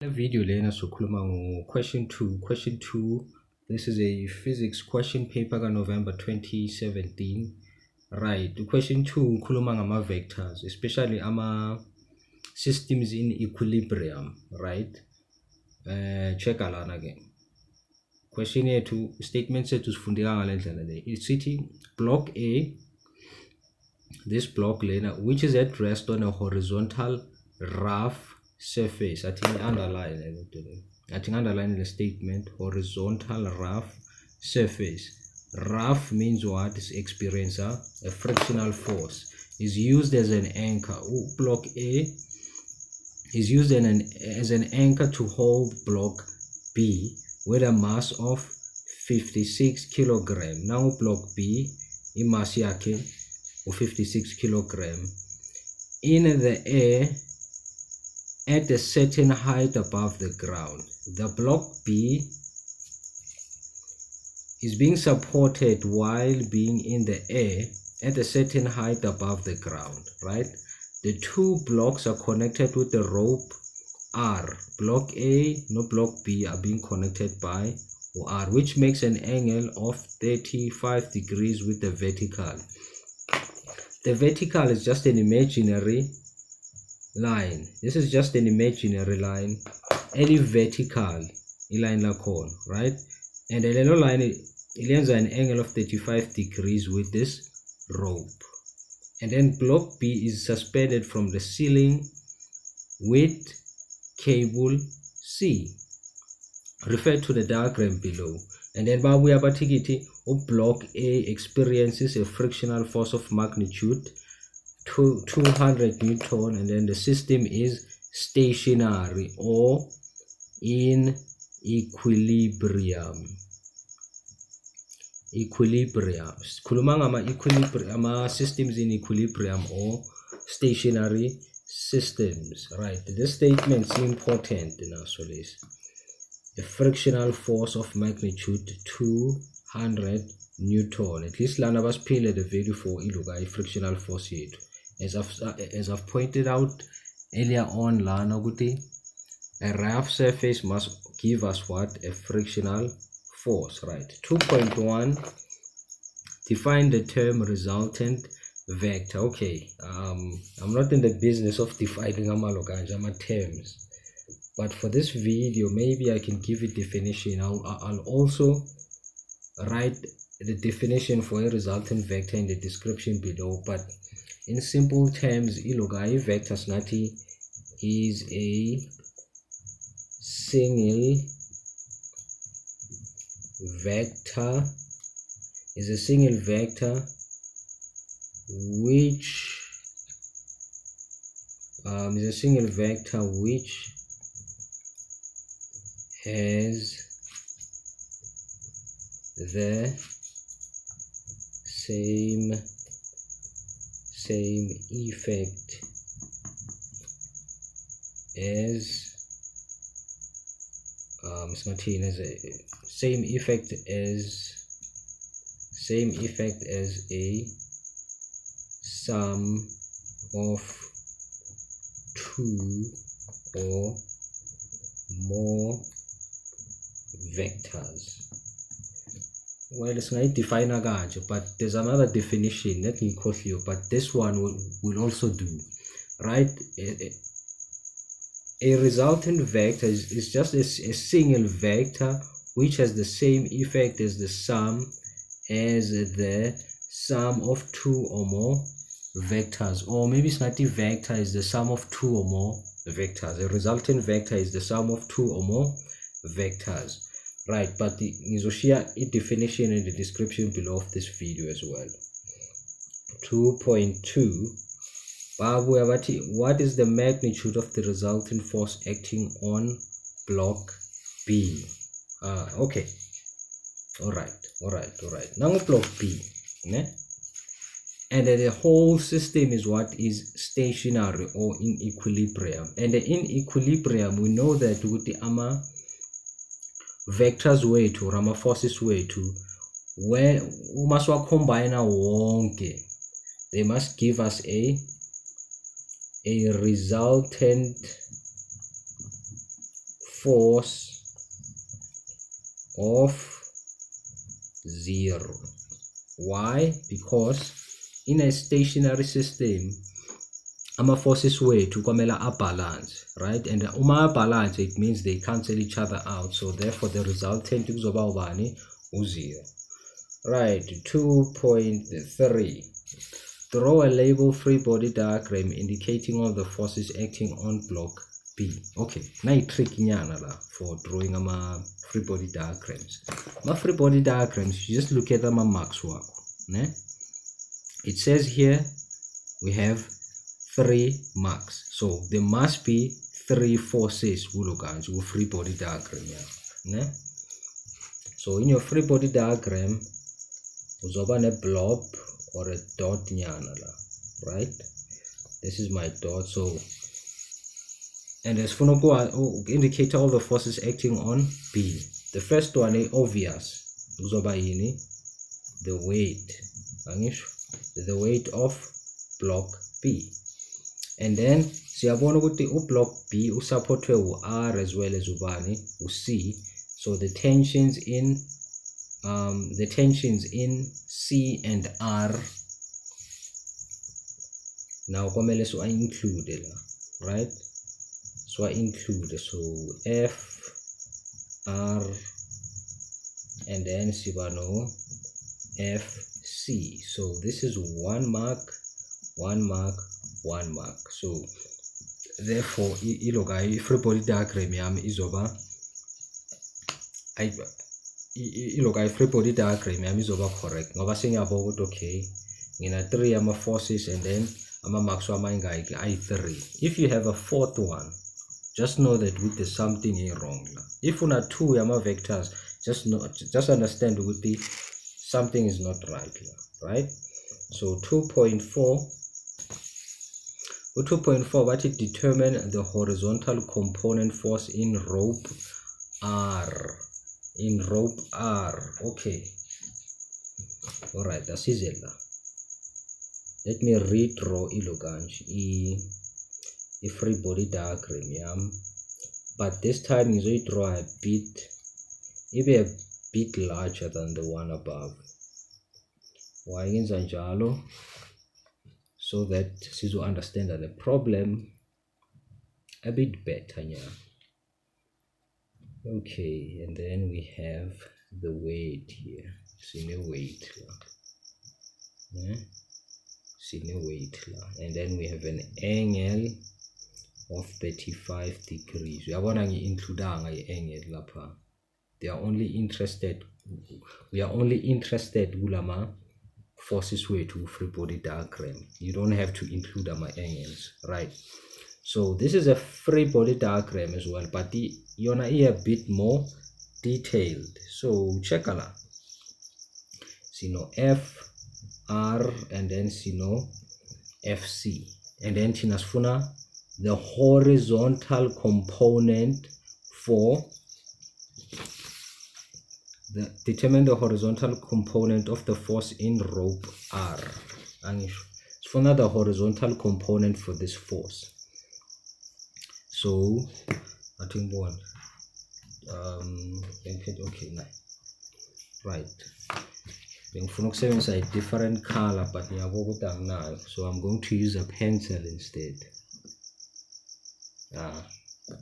Video lena sokhuluma question 2. This is a physics question paper November 2017. Right, question 2 khuluma ngama vectors, especially ama systems in equilibrium, right? Check alana again. Question yethu statement sethu sifundeka ngalendlela le. Isithi block A, this block lena, which is at rest on a horizontal rough surface. I think underline the statement horizontal rough surface. Rough means what? Is experience a frictional force is used as an anchor. Block A is used as an anchor to hold block B with a mass of 56 kilogram. Now block B mass yake of 56 kilogram in the air at a certain height above the ground. The block B is being supported while being in the air at a certain height above the ground, right? The two blocks are connected with a rope R. Block A no block B are being connected by R, which makes an angle of 35 degrees with the vertical. The vertical is just an imaginary line. This is just an imaginary line. Any vertical line lakhona, right? And the yellow line it lends an angle of 35 degrees with this rope. And then block B is suspended from the ceiling with cable C. Refer to the diagram below. And then babu yabatikiti block A experiences a frictional force of magnitude 200 Newton, and then the system is stationary or in equilibrium. Khuluma ngama systems in equilibrium or stationary systems, right? This statement is important now. So this a frictional force of magnitude 200 Newton. At least lana basiphile the value for iluka frictional force yethu. As I've pointed out earlier on, a rough surface must give us what? A frictional force, right? 2.1, define the term resultant vector. Okay, I'm not in the business of defining ama terms, but for this video maybe I can give a definition. I'll also write the definition for a resultant vector in the description below, but in simple terms, ilogai vector snati is a single vector which has the same effect as a sum of two or more vectors. Well, it's not define again, but there's another definition that we call you, but this one will also do, right? A resultant vector is just a single vector which has the same effect as the sum of two or more vectors, or maybe it's not a vector is the sum of two or more vectors. A resultant vector is the sum of two or more vectors, right? But the share a definition in the description below of this video as well. 2.2, what is the magnitude of the resultant force acting on block B? Okay, all right. Now block B, né? And the whole system is what is stationary or in equilibrium. And in equilibrium, we know that with the vectors way to rama forces way to where we must combine wonke, they must give us a resultant force of 0. Why? Because in a stationary system ama-forces wethu kwamele balance, right? And uma balance, it means they cancel each other out, so therefore the resultant kuzoba ubani? 0. Right, 2.3. Draw a label free body diagram indicating all the forces acting on block B. Okay, now a trick nyana la for drawing free body diagrams. My free body diagrams, you just look at them marks work. It says here we have 3 marks, so there must be 3 forces with free body diagram. So in your free body diagram, uzoba a blob or a dot nyana la, right? This is my dot. So, and as for indicate all the forces acting on B. The first one is obvious. Uzoba yini? The weight of block B. And then siyabona ukuthi block B usupportwe R as well as ubani C. So the tensions in C and R now komele so I include, right? So I include, so F, R, and then sibano F, C. So this is 1 mark, 1 mark, 1 mark. So therefore free body diagram yami izoba free body diagram yami izoba correct ngoba sengiyabona ukuthi okay ngina 3 ama forces and then ama marks wami ingaki I3. If you have a 4th one, just know that there's something wrong. If una 2 ama vectors, just understand ukuthi something is not right? So 2.4, but it determine the horizontal component force in rope R. Okay, all right, that's easy. Let me redraw a free body diagram, but this time you draw a bit larger than the one above. Why is njalo? So that you understand that the problem a bit better. Okay, and then we have the weight here. Senior weight. And then we have an angle of 35 degrees. We are going to include an angle. We are only interested ulama forces way to free body diagram. You don't have to include my angles, right? So this is a free body diagram as well, but you're gonna hear a bit more detailed. So check it out. F, R, and then FC, and then tinasfuna the horizontal component for determine the horizontal component of the force in rope R. It's for the horizontal component for this force. So I think one okay, right. A different color, but so I'm going to use a pencil instead.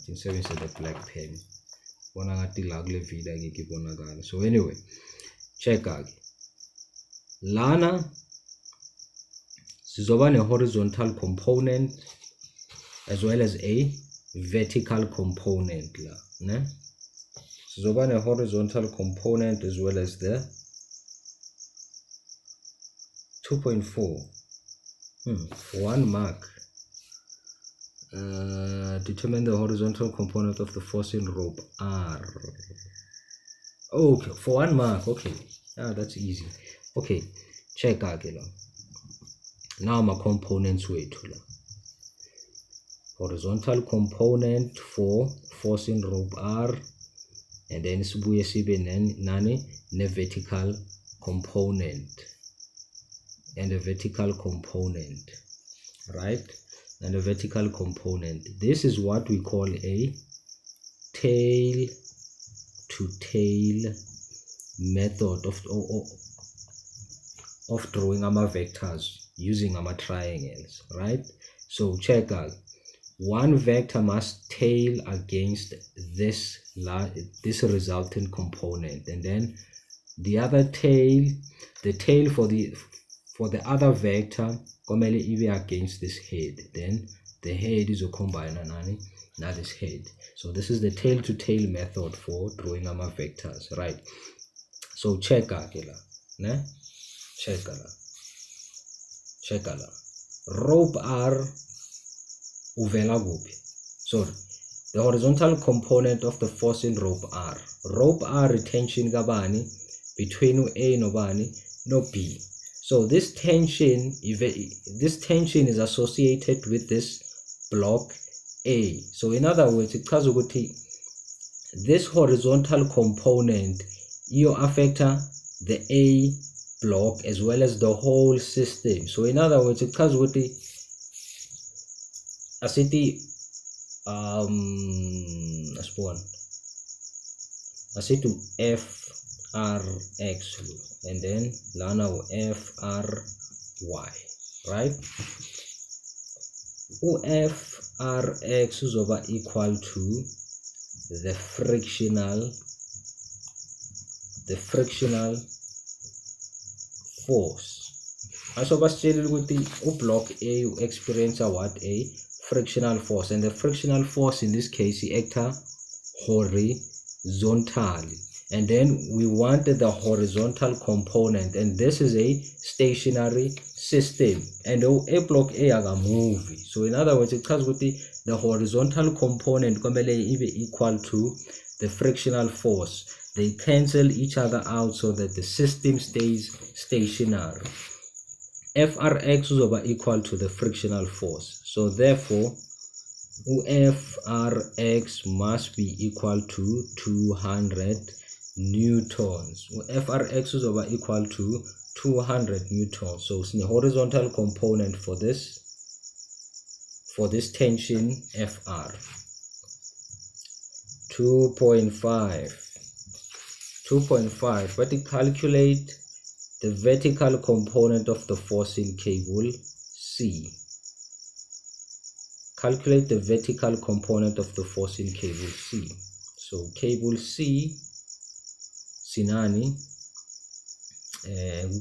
Instead of the black pen. So anyway, check out. Lana sizoba a horizontal component as well as a vertical component. Sizoba a horizontal component as well as the 2.4. 1 mark. Determine the horizontal component of the force in rope R. Okay, for 1 mark. Okay, that's easy. Okay, check out. Now my components way to horizontal component for force in rope R, and then sibuye sibe nani vertical component and a vertical component, right? And a vertical component. This is what we call a tail to tail method of drawing vectors using triangles, right? So check out, one vector must tail against this resultant component, and then the other tail, the tail for the other vector commonly against this head, then the head is a combiner now this head. So this is the tail to tail method for drawing vectors, right? So check out ne? Check rope R uvela kuphi. Sorry, the horizontal component of the force in rope R. Rope R retention kabani between A no bani no B. So this tension is associated with this block A. So in other words, this horizontal component affects the A block as well as the whole system. So in other words, because with the FRX and then lana FRY, right? FRX is over equal to the frictional force. As I was telling you, the block A you experience a frictional force, and the frictional force in this case is acts horizontally, and then we wanted the horizontal component, and this is a stationary system, and a block A is a movie. So in other words, it comes with the horizontal component equal to the frictional force. They cancel each other out so that the system stays stationary. FRX is over equal to the frictional force. So therefore, FRX must be equal to 200 newtons. FRX is over equal to 200 newtons. So it's the horizontal component for this tension FR. 2.5, but to calculate the vertical component of the force in cable C. Calculate the vertical component of the force in cable C. So cable C, sinani,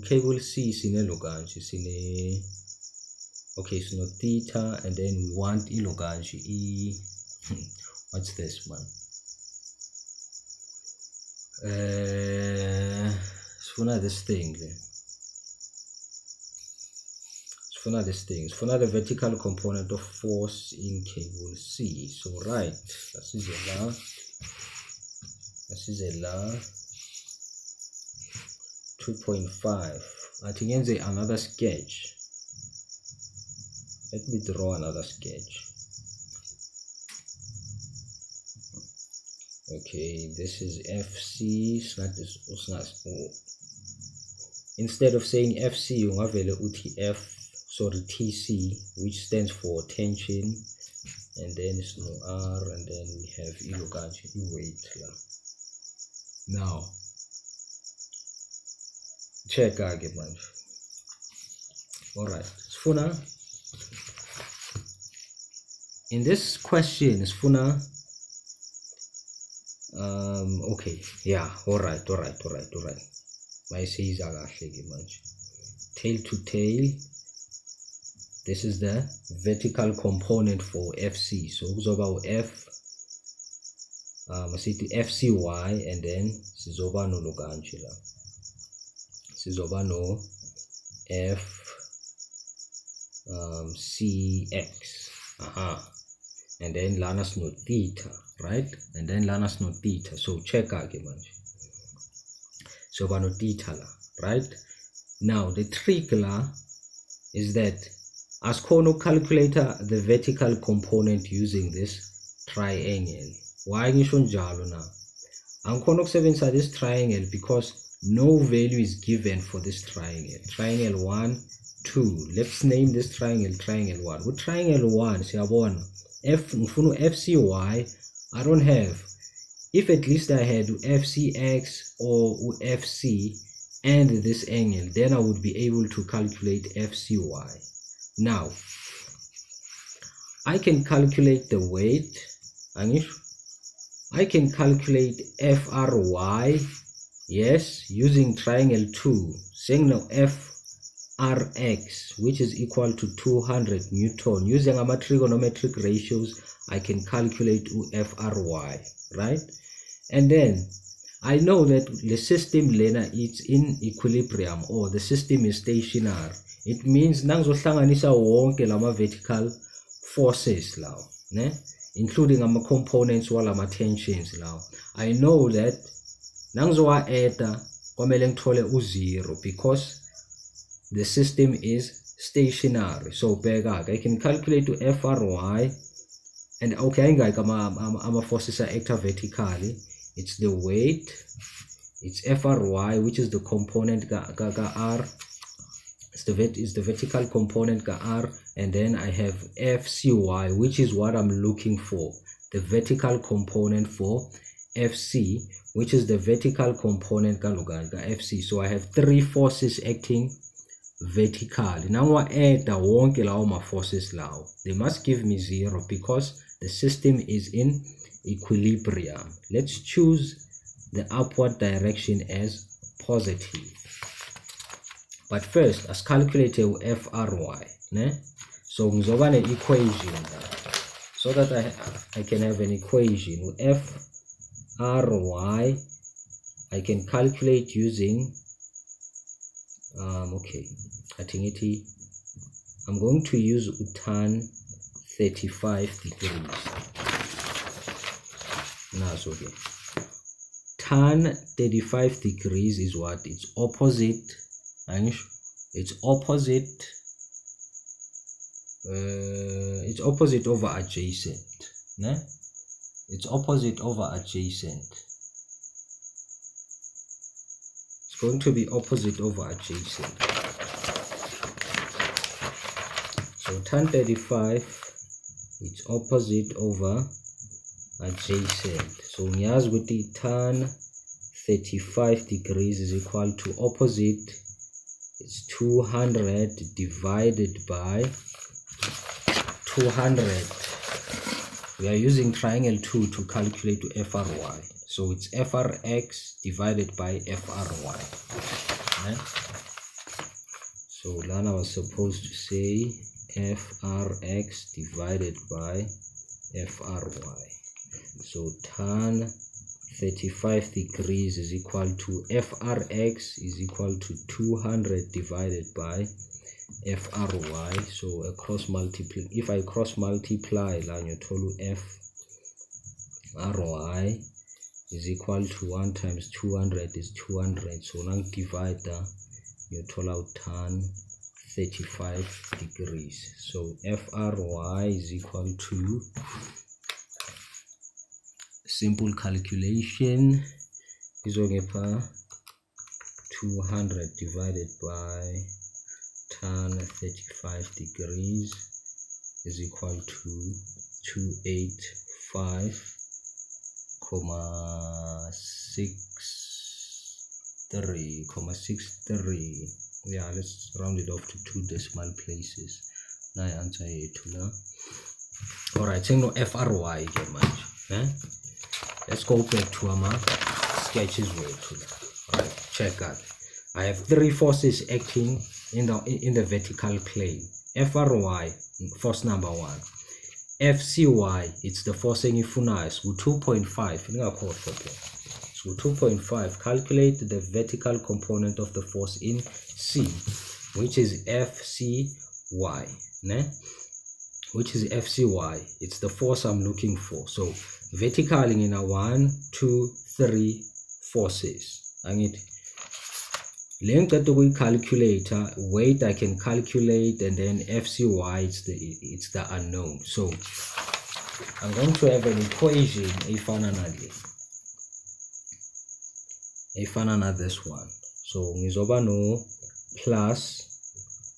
cable C sineloganji sine. Okay, so no theta, and then we want iloganji e. What's this, man? It's this thing. It's for the vertical component of force in cable C. So right, this is a 2.5. I think another sketch. Let me draw another sketch. Okay, this is FC. Instead of saying FC, you have UTF, sorry, TC, which stands for tension, and then it's no R, and then we have weight. Now, check argument. Alright, Sfuna. In this question, Sfuna. Okay, yeah, alright. My says tail to tail. This is the vertical component for FC. So it's about F FCY, and then sizoba no loganchila. Sizoba no F CX. And then lanas no theta, right? And then lanas no theta. So check argument. So no theta, right? Now the trick is that as Kono calculator the vertical component using this triangle. Why you should now? I'm going to inside this triangle because no value is given for this triangle. Triangle 1, 2. Let's name this triangle triangle 1. With triangle 1, say FCY, I don't have if at least I had FCX or FC and this angle, then I would be able to calculate FCY. Now I can calculate the weight. I can calculate FRY, yes, using triangle 2, saying now FRX, which is equal to 200 Newton. Using our trigonometric ratios, I can calculate FRY, right? And then I know that the system lena is in equilibrium, or the system is stationary. It means nangizohlanganisa wonke lama vertical forces law, ne? Including our components while our tensions now. I know that nangzowa eta kwamele ngithole u0 because the system is stationary. So bheka, I can calculate to FRY, and okay, ama forces are acting vertically. It's the weight, it's FRY, which is the component ga R. It's the vertical component ga R, and then I have FCY, which is what I'm looking for, the vertical component for FC, which is the vertical component ga FC. So I have 3 forces acting vertically. Now I add the wonke lawo ma forces lawo. They must give me 0 because the system is in equilibrium. Let's choose the upward direction as positive. But first, let's calculate FRY. Ne? So ngizoba ne equation so that I can have an equation with FRY. I can calculate using okay, I think I'm going to use tan 35 degrees. Now so okay, tan 35 degrees is what? It's opposite. It's opposite over adjacent. Ne? It's opposite over adjacent. It's going to be opposite over adjacent. So tan 35, it's opposite over adjacent. So niyaz with the tan 35 degrees is equal to opposite. It's 200 divided by 200. We are using triangle 2 to calculate to FRY. So it's FRX divided by FRY. Right? So Lana was supposed to say FRX divided by FRY. So tan 35 degrees is equal to FRX is equal to 200 divided by FRY. So if I cross multiply, FRY is equal to 1 times 200 is 200. So now divide you total out tan 35 degrees. So FRY is equal to, simple calculation, is 200 divided by tan 35 degrees is equal to 285,63. Yeah, let's round it off to 2 decimal places. Now answer it. Alright, so no FRY again, man. Let's go back to our sketches. Alright, check out. I have 3 forces acting in the vertical plane. FRY, force number 1. FCY, it's the force engifunayo, so 2.5. So 2.5. Calculate the vertical component of the force in C, which is FCY. Ne? Which is FCY. It's the force I'm looking for. So vertically in a 1, 2, 3 forces. Length at the calculator, weight I can calculate, and then FCY it's the unknown. So I'm going to have an equation ifana this one. So ngizoba no plus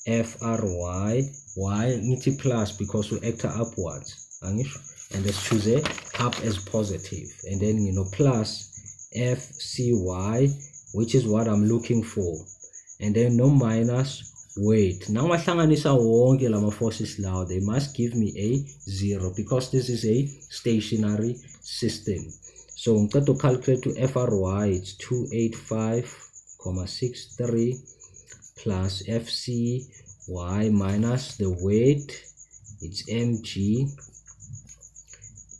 FRY, y ngithi plus because we act upwards, and let's choose a up as positive, and then plus FCY, which is what I'm looking for, and then no minus weight. Now mahlanganisa wonke lama forces lawo, they must give me a 0 because this is a stationary system. So I'm going to calculate to FRY, it's 285.63 plus FCY minus the weight, it's mg,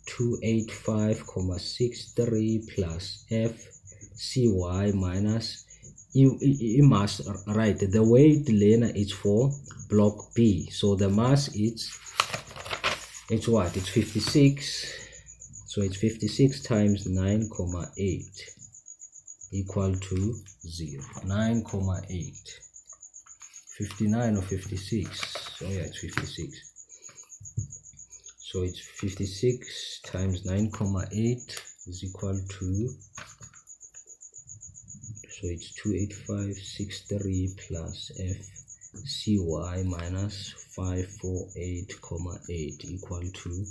285.63 plus FCY minus you must write the weight lena is for block B, so the mass it's what, it's 56, so it's 56 times 9.8 equal to 0. 9.8, 59 or 56, so yeah, it's 56. So it's 56 times 9.8 is equal to, so it's 285.63 plus FCY minus 548.8 equal to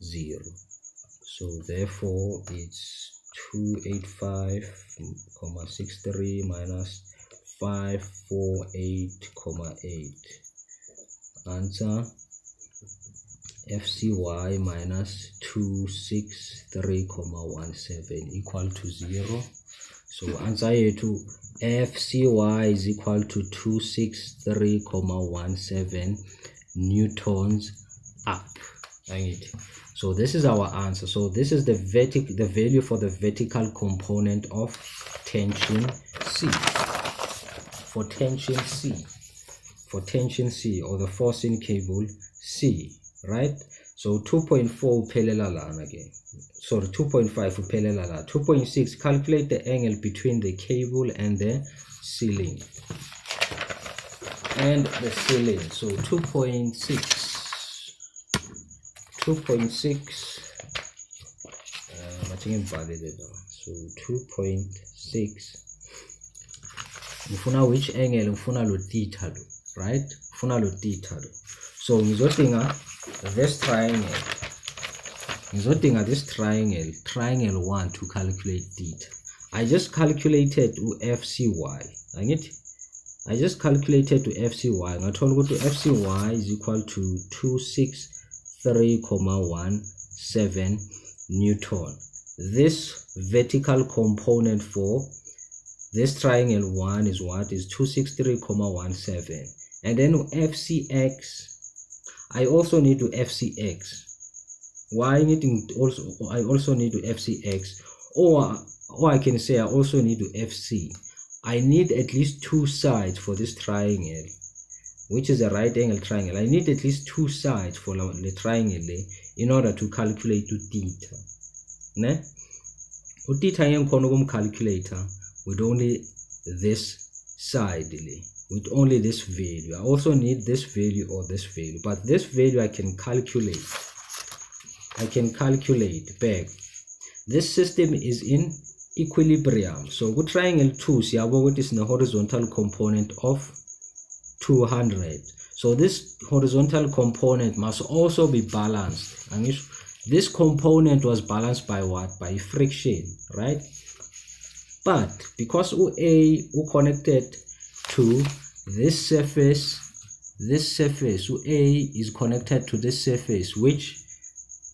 0. So therefore it's 285.63 minus 548.8. Answer FCY minus 263.17 equal to 0. So answer here to FCY is equal to 263.17 newtons up. So this is our answer. So this is the value for the vertical component of tension C. For tension C. For tension C, or the force in cable C, right? So 2.4 parallel again. Sorry, 2.5 parallel. 2.6, calculate the angle between the cable and the ceiling. So 2.6. So 2.6. Ngifuna which angle? Ngifuna lo theta lo, right? Ngifuna lo theta lo. So ngizodinga this triangle. Triangle 1 to calculate theta. I just calculated to FCY. I just calculated to FCY. Ngathola ukuthi FCY is equal to 263.17 Newton. This vertical component for this triangle 1 is what? Is 263.17. And then FCX, I also need to FCX. Why I also need to FCX, or I can say I also need to FC. I need at least two sides for this triangle, which is a right angle triangle. I need at least two sides for the triangle in order to calculate to theta. Ne? Theta I am calculator with only this side, with only this value. I also need this value or this value, but this value I can calculate. Back. This system is in equilibrium. So good triangle 2, siyabo is in the horizontal component of 200. So this horizontal component must also be balanced. And this component was balanced by what? By friction, right? But because A connected to this surface, A is connected to this surface, which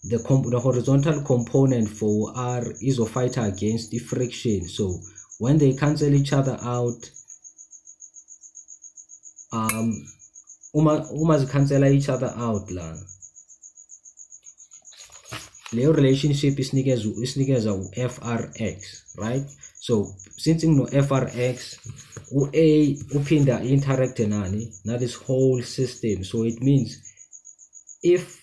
the horizontal component for R is a fighter against the friction. So when they cancel each other out, cancel each other out la, the relationship is FRX, right? So since you know FRX, A upinda interact nani, not this whole system. So it means if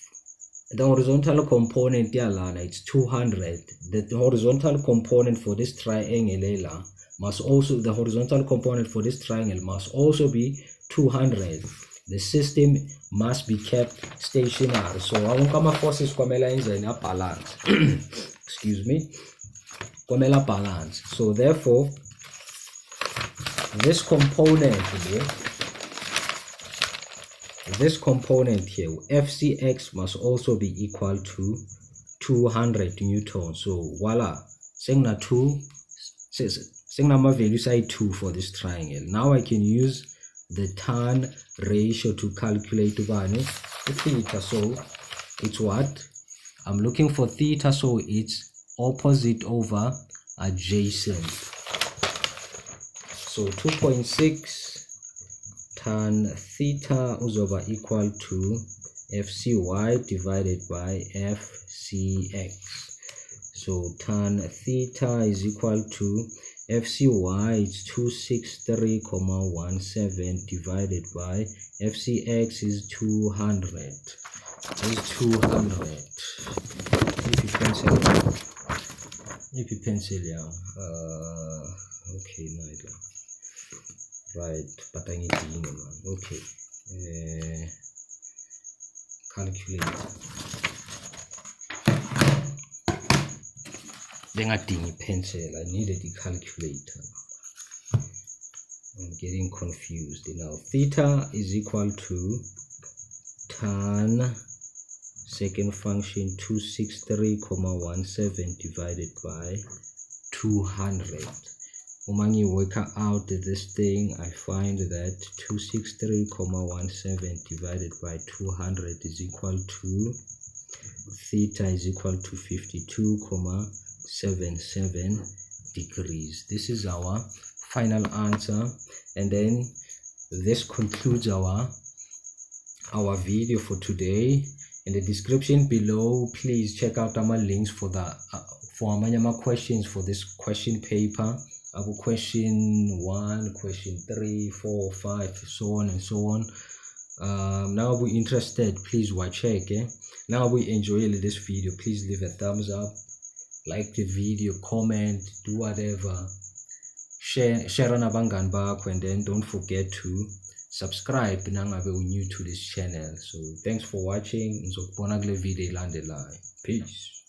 the horizontal component it's 200, the horizontal component for this triangle must also, the horizontal component for this triangle must also be 200. The system must be kept stationary. So our forces komela in balance. Excuse me. Komela balance. So therefore, this component here, FCX must also be equal to 200 newtons. So voila, sengna 2 my value side 2 for this triangle. Now I can use the tan ratio to calculate theta. So it's what I'm looking for, theta, so it's opposite over adjacent. So 2.6 tan theta uzoba equal to FCY divided by FCX. So tan theta is equal to FCY is 263.17 divided by FCX is 200. Is 200. If you pencil yeah. Okay, neither. Right, but I need to okay. Calculate. Then I didn't pencil. I needed the calculator. I'm getting confused now. Theta is equal to tan second function 263.17 divided by 200. When you work out this thing, I find that 263.17 divided by 200 is equal to theta is equal to 52.77 degrees. This is our final answer, and then this concludes our video for today. In the description below, please check out our links for the for my questions for this question paper. I have question 1, question 3, 4, 5, so on and so on. Now we're interested, please watch it. Now we enjoy this video, please leave a thumbs up, like the video, comment, do whatever, share on abangan back, and then don't forget to subscribe nangabe new to this channel. So thanks for watching. Ngizokubona kule video elandelayo. Peace.